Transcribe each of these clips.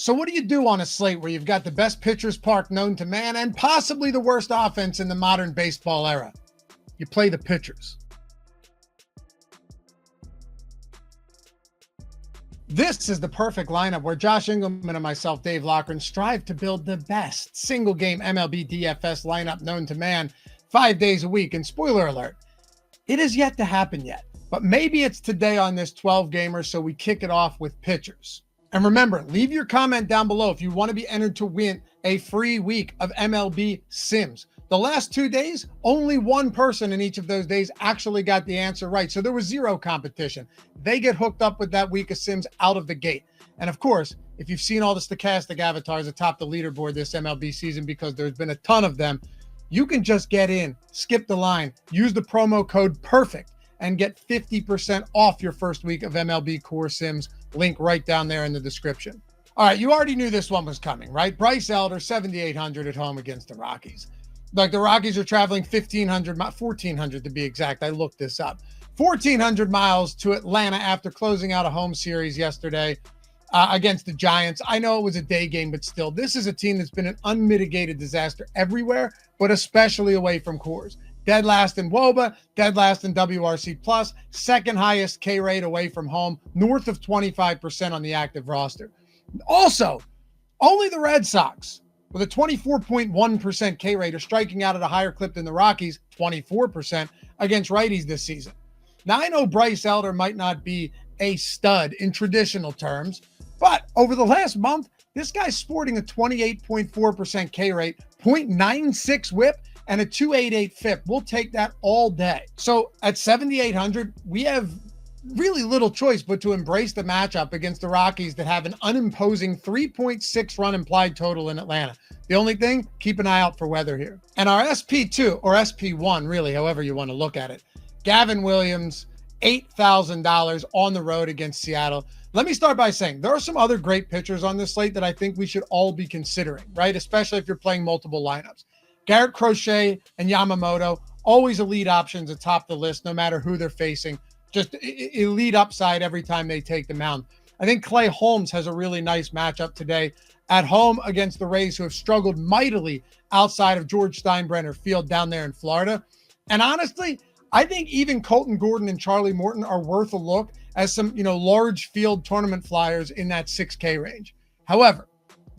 So what do you do on a slate where you've got the best pitchers park known to man and possibly the worst offense in the modern baseball era? You play the pitchers. This is the perfect lineup where Josh Engleman and myself, Dave Loughran, strive to build the best single-game MLB DFS lineup known to man 5 days a week. And spoiler alert, it is yet to happen yet. But maybe it's today on this 12-gamer, so we kick it off with pitchers. And remember, leave your comment down below if you want to be entered to win a free week of MLB Sims. The last 2 days, only one person in each of those days actually got the answer right. So there was zero competition. They get hooked up with that week of Sims out of the gate. And of course, if you've seen all the Stokastic avatars atop the leaderboard this MLB season, because there's been a ton of them, you can just get in, skip the line, use the promo code PERFECT, and get 50% off your first week of MLB Core Sims. Link right down there in the description. All right, you already knew this one was coming, right? Bryce Elder, 7,800 at home against the Rockies. Like, the Rockies are traveling 1,400 to be exact. I looked this up. 1,400 miles to Atlanta after closing out a home series yesterday against the Giants. I know it was a day game, but still, this is a team that's been an unmitigated disaster everywhere, but especially away from Coors. Dead last in WOBA, dead last in WRC+, second highest K rate away from home, north of 25% on the active roster. Also, only the Red Sox, with a 24.1% K rate, are striking out at a higher clip than the Rockies, 24%, against righties this season. Now, I know Bryce Elder might not be a stud in traditional terms, but over the last month, this guy's sporting a 28.4% K rate, 0.96 whip, and a 288 FIP. We'll take that all day. So at 7,800, we have really little choice but to embrace the matchup against the Rockies that have an unimposing 3.6 run implied total in Atlanta. The only thing, keep an eye out for weather here. And our SP2 or SP1, really, however you want to look at it, Gavin Williams, $8,000 on the road against Seattle. Let me start by saying there are some other great pitchers on this slate that I think we should all be considering, right? Especially if you're playing multiple lineups. Garrett Crochet and Yamamoto, always elite options atop the list, no matter who they're facing. Just elite upside every time they take the mound. I think Clay Holmes has a really nice matchup today at home against the Rays, who have struggled mightily outside of George Steinbrenner Field down there in Florida. And honestly, I think even Colton Gordon and Charlie Morton are worth a look as some, large field tournament flyers in that 6K range. However,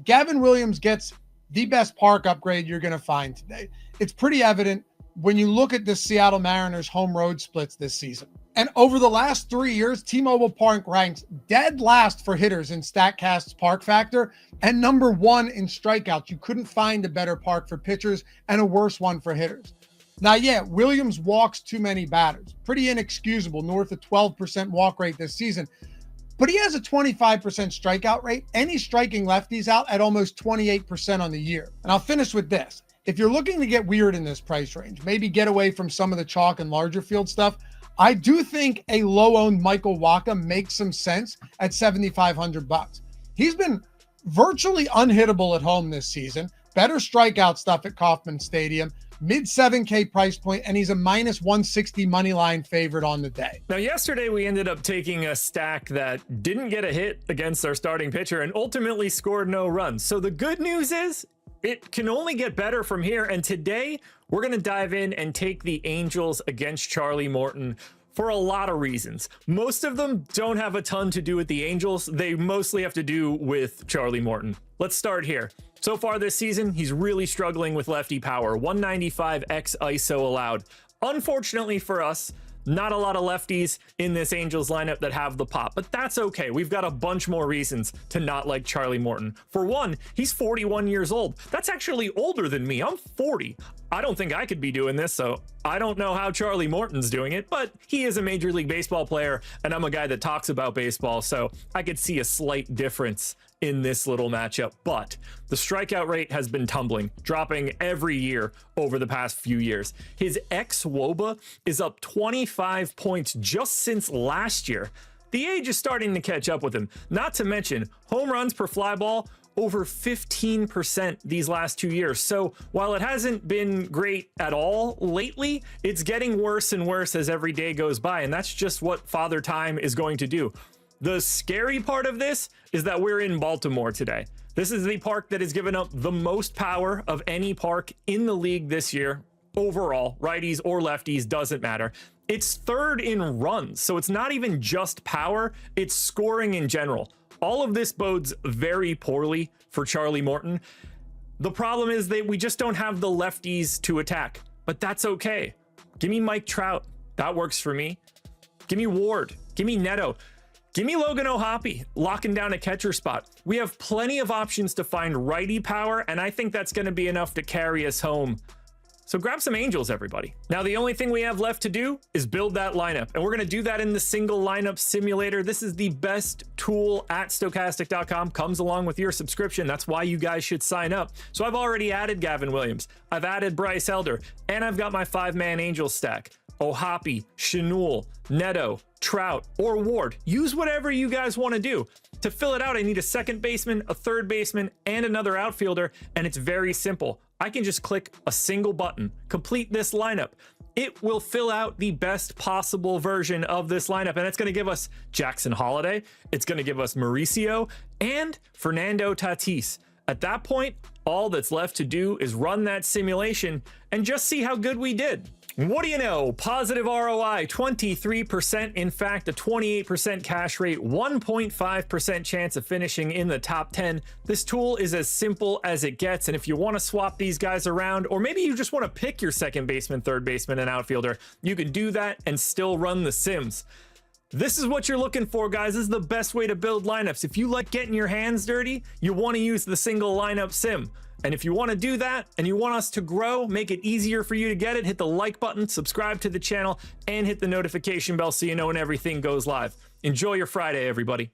Gavin Williams gets the best park upgrade you're going to find today. It's pretty evident when you look at the Seattle Mariners home road splits this season. And over the last 3 years, T-Mobile Park ranks dead last for hitters in StatCast's park factor and number one in strikeouts. You couldn't find a better park for pitchers and a worse one for hitters. Now, yeah, Williams walks too many batters. Pretty inexcusable, north of 12% walk rate this season. But he has a 25% strikeout rate, and he's striking lefties out at almost 28% on the year. And I'll finish with this. If you're looking to get weird in this price range, maybe get away from some of the chalk and larger field stuff, I do think a low-owned Michael Wacha makes some sense at $7,500. He's been virtually unhittable at home this season, better strikeout stuff at Kauffman Stadium, mid 7K price point, and he's a minus 160 money line favorite on the day. Now, yesterday we ended up taking a stack that didn't get a hit against our starting pitcher and ultimately scored no runs. So the good news is it can only get better from here. And today we're going to dive in and take the Angels against Charlie Morton for a lot of reasons. Most of them don't have a ton to do with the Angels. They mostly have to do with Charlie Morton. Let's start here. So far this season, he's really struggling with lefty power, 195 x ISO allowed. Unfortunately for us, not a lot of lefties in this Angels lineup that have the pop, but that's okay. We've got a bunch more reasons to not like Charlie Morton. For one, he's 41 years old. That's actually older than me. I'm 40. I don't think I could be doing this, so I don't know how Charlie Morton's doing it, but he is a Major League Baseball player, and I'm a guy that talks about baseball, so I could see a slight difference in this little matchup. But the strikeout rate has been tumbling, dropping every year over the past few years. His ex-WOBA is up 25 points just since last year. The age is starting to catch up with him. Not to mention, home runs per fly ball over 15% these last 2 years. So while it hasn't been great at all lately, it's getting worse and worse as every day goes by. And that's just what Father Time is going to do. The scary part of this is that we're in Baltimore today. This is the park that has given up the most power of any park in the league this year. Overall, righties or lefties, doesn't matter. It's third in runs, so it's not even just power, it's scoring in general. All of this bodes very poorly for Charlie Morton. The problem is that we just don't have the lefties to attack, but that's okay. Give me Mike Trout. That works for me. Give me Ward. Give me Neto. Give me Logan O'Hoppe locking down a catcher spot. We have plenty of options to find righty power, and I think that's going to be enough to carry us home. So grab some Angels, everybody. Now, the only thing we have left to do is build that lineup, and we're going to do that in the single lineup simulator. This is the best tool at Stokastic.com. Comes along with your subscription. That's why you guys should sign up. So I've already added Gavin Williams. I've added Bryce Elder, and I've got my 5-man Angels stack. O'Hoppe, Chenul, Neto, Trout, or Ward. Use whatever you guys want to do. To fill it out, I need a second baseman, a third baseman, and another outfielder, and it's very simple. I can just click a single button, complete this lineup. It will fill out the best possible version of this lineup, and it's going to give us Jackson Holiday, it's going to give us Mauricio, and Fernando Tatis. At that point, all that's left to do is run that simulation and just see how good we did. What do you know? Positive ROI, 23%. In fact, a 28% cash rate, 1.5% chance of finishing in the top 10. This tool is as simple as it gets. And if you want to swap these guys around, or maybe you just want to pick your second baseman, third baseman, and outfielder, you can do that and still run the sims. This is what you're looking for, guys. This is the best way to build lineups. If you like getting your hands dirty, you want to use the single lineup sim. And if you want to do that and you want us to grow, make it easier for you to get it, hit the like button, subscribe to the channel, and hit the notification bell so you know when everything goes live. Enjoy your Friday, everybody.